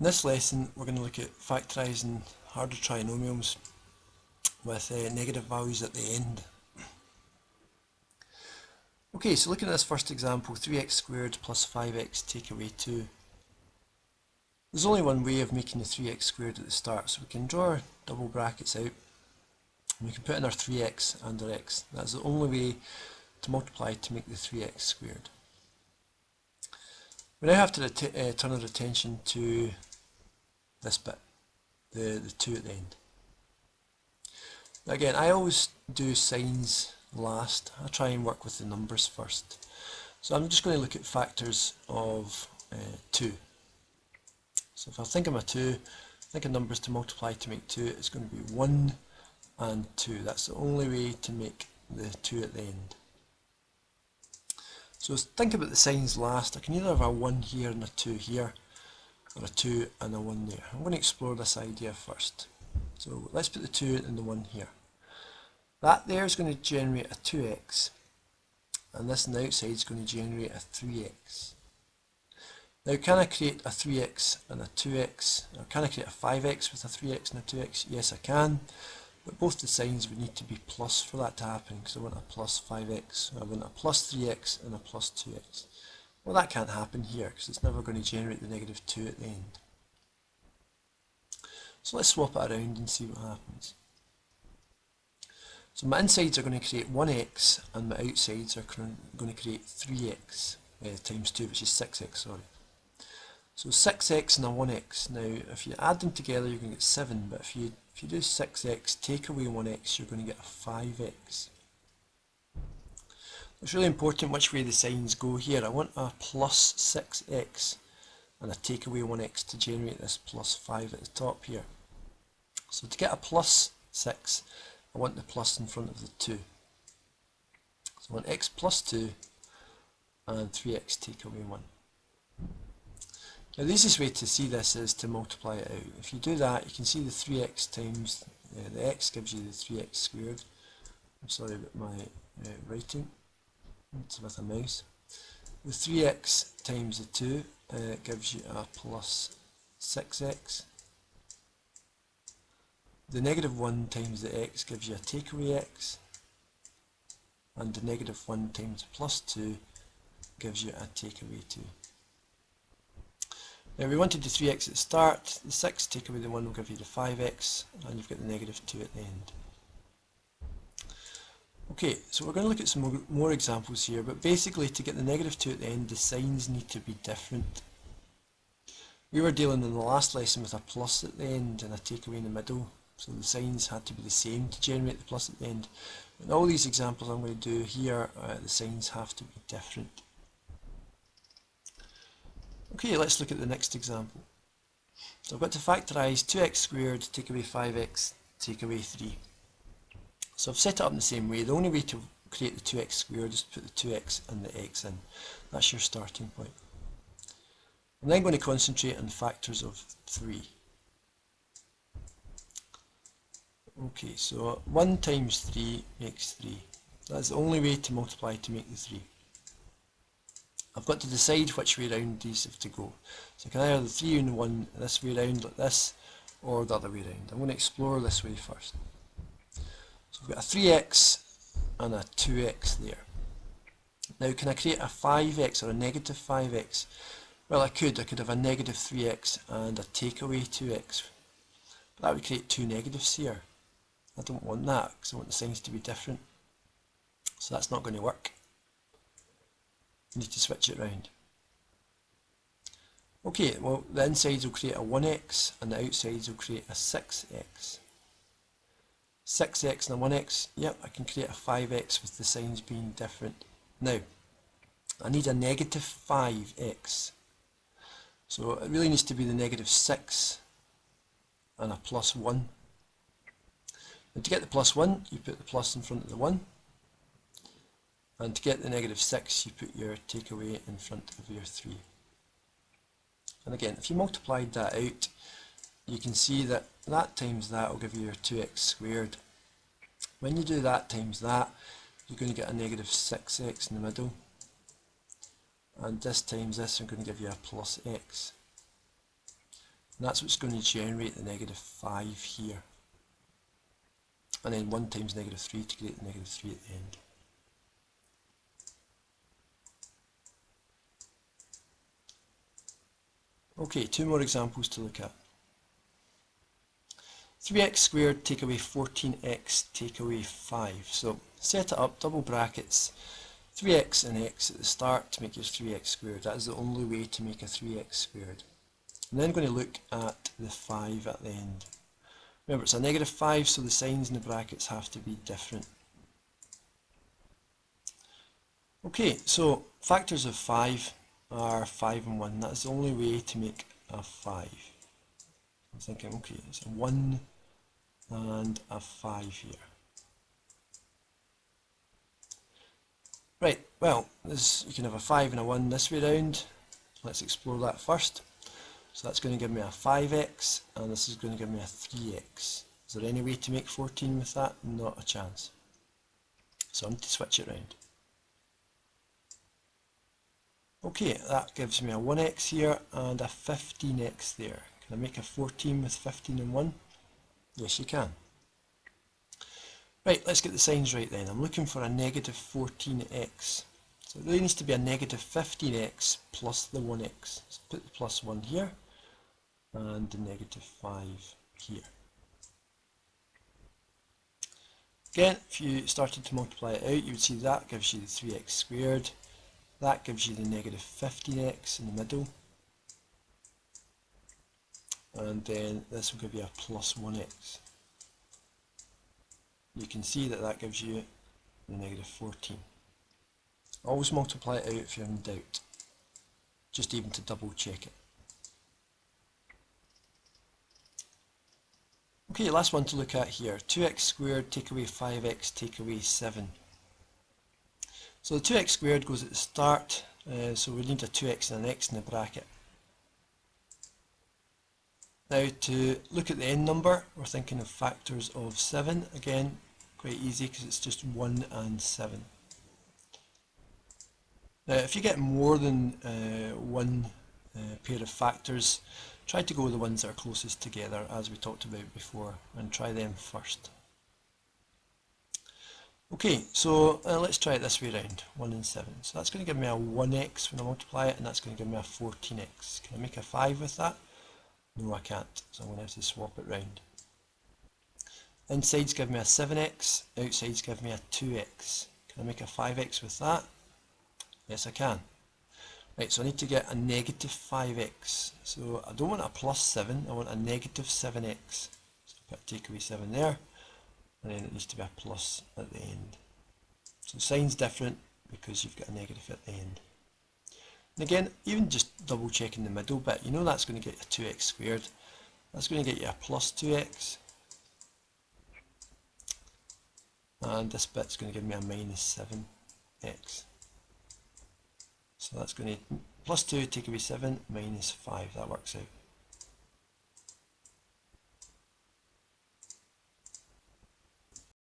In this lesson we're going to look at factorising harder trinomials with negative values at the end. Okay, so looking at this first example, 3x squared plus 5x take away 2. There's only one way of making the 3x squared at the start, so we can draw our double brackets out and we can put in our 3x and our x. That's the only way to multiply to make the 3x squared. We now have to turn our attention to this bit, the 2 at the end. Now again, I always do signs last. I try and work with the numbers first. So I'm just going to look at factors of 2. So if I think of my 2, think of numbers to multiply to make 2, it's going to be 1 and 2. That's the only way to make the 2 at the end. So think about the signs last. I can either have a 1 here and a 2 here, or a 2 and a 1 there. I'm going to explore this idea first. So let's put the 2 and the 1 here. That there is going to generate a 2x, and this on the outside is going to generate a 3x. Now can I create a 3x and a 2x, or can I create a 5x with a 3x and a 2x? Yes I can, but both the signs would need to be plus for that to happen, because I want a plus 5x, I want a plus 3x and a plus 2x. Well, that can't happen here because it's never going to generate the negative 2 at the end. So let's swap it around and see what happens. So my insides are going to create 1x and my outsides are going to create 3x times 2, which is 6x, sorry. So 6x and a 1x. Now if you add them together you're going to get 7, but if you do 6x, take away 1x, you're going to get a 5x. It's really important which way the signs go here. I want a plus 6x and a take away 1x to generate this plus 5 at the top here. So to get a plus 6, I want the plus in front of the 2. So I want x plus 2 and 3x take away 1. Now the easiest way to see this is to multiply it out. If you do that, you can see the 3x times the x gives you the 3x squared. I'm sorry about my writing. It's with a mouse. The 3x times the 2 gives you a plus 6x. The negative 1 times the x gives you a takeaway x. And the negative 1 times plus 2 gives you a takeaway 2. Now we wanted the 3x at the start, the 6 take away the 1 will give you the 5x, and you've got the negative 2 at the end. Okay, so we're going to look at some more examples here, but basically to get the negative 2 at the end, the signs need to be different. We were dealing in the last lesson with a plus at the end and a takeaway in the middle, so the signs had to be the same to generate the plus at the end. In all these examples I'm going to do here, the signs have to be different. Okay, let's look at the next example. So I've got to factorise 2x squared, take away 5x, take away 3. So I've set it up in the same way. The only way to create the 2x squared is to put the 2x and the x in. That's your starting point. I'm then going to concentrate on factors of 3. Okay, so 1 times 3 makes 3. That's the only way to multiply to make the 3. I've got to decide which way round these have to go. So I can either the 3 and 1 this way round like this, or the other way round. I'm going to explore this way first. So we've got a 3x and a 2x there. Now can I create a 5x or a negative 5x? Well I could have a negative 3x and a takeaway 2x. But that would create two negatives here. I don't want that because I want the signs to be different. So that's not going to work. You need to switch it round. Okay, well the insides will create a 1x and the outsides will create a 6x. 6x and a 1x, yep, I can create a 5x with the signs being different. Now, I need a negative 5x. So it really needs to be the negative 6 and a plus 1. And to get the plus 1, you put the plus in front of the 1. And to get the negative 6, you put your takeaway in front of your 3. And again, if you multiplied that out, you can see that that times that will give you your 2x squared. When you do that times that, you're going to get a negative 6x in the middle. And this times this, I'm going to give you a plus x. And that's what's going to generate the negative 5 here. And then 1 times negative 3 to create the negative 3 at the end. Okay, 2 more examples to look at. 3x squared take away 14x take away 5. So set it up, double brackets, 3x and x at the start to make your 3x squared. That is the only way to make a 3x squared. And then I'm going to look at the 5 at the end. Remember, it's a negative 5, so the signs in the brackets have to be different. Okay, so factors of 5 are 5 and 1. That's the only way to make a 5. I'm thinking, okay, it's a 1 and a 5 here. Right, well, you can have a 5 and a 1 this way round. Let's explore that first. So that's going to give me a 5x, and this is going to give me a 3x. Is there any way to make 14 with that? Not a chance. So I need to switch it around. Okay, that gives me a 1x here and a 15x there. Can I make a 14 with 15 and 1? Yes, you can. Right, let's get the signs right then. I'm looking for a negative 14x. So it really needs to be a negative 15x plus the 1x. So put the plus 1 here and the negative 5 here. Again, if you started to multiply it out, you would see that gives you the 3x squared. That gives you the negative 15x in the middle. And then this will give you a plus 1x. You can see that that gives you the negative 14. Always multiply it out if you're in doubt, just even to double check it. Okay, last one to look at here. 2x squared take away 5x take away 7. So the 2x squared goes at the start, so we need a 2x and an x in the bracket. Now to look at the end number, we're thinking of factors of 7. Again, quite easy because it's just 1 and 7. Now if you get more than one pair of factors, try to go with the ones that are closest together, as we talked about before, and try them first. Okay, so let's try it this way around, 1 and 7. So that's going to give me a 1x when I multiply it, and that's going to give me a 14x. Can I make a 5 with that? No, I can't, so I'm going to have to swap it round. Insides give me a 7x, outsides give me a 2x. Can I make a 5x with that? Yes, I can. Right, so I need to get a negative 5x. So I don't want a plus 7, I want a negative 7x. So I put take away 7 there, and then it needs to be a plus at the end. So sign's different because you've got a negative at the end. And again, even just double checking the middle bit, you know that's going to get you a 2x squared. That's going to get you a plus 2x. And this bit's going to give me a minus 7x. So that's going to plus 2 take away 7 minus 5. That works out.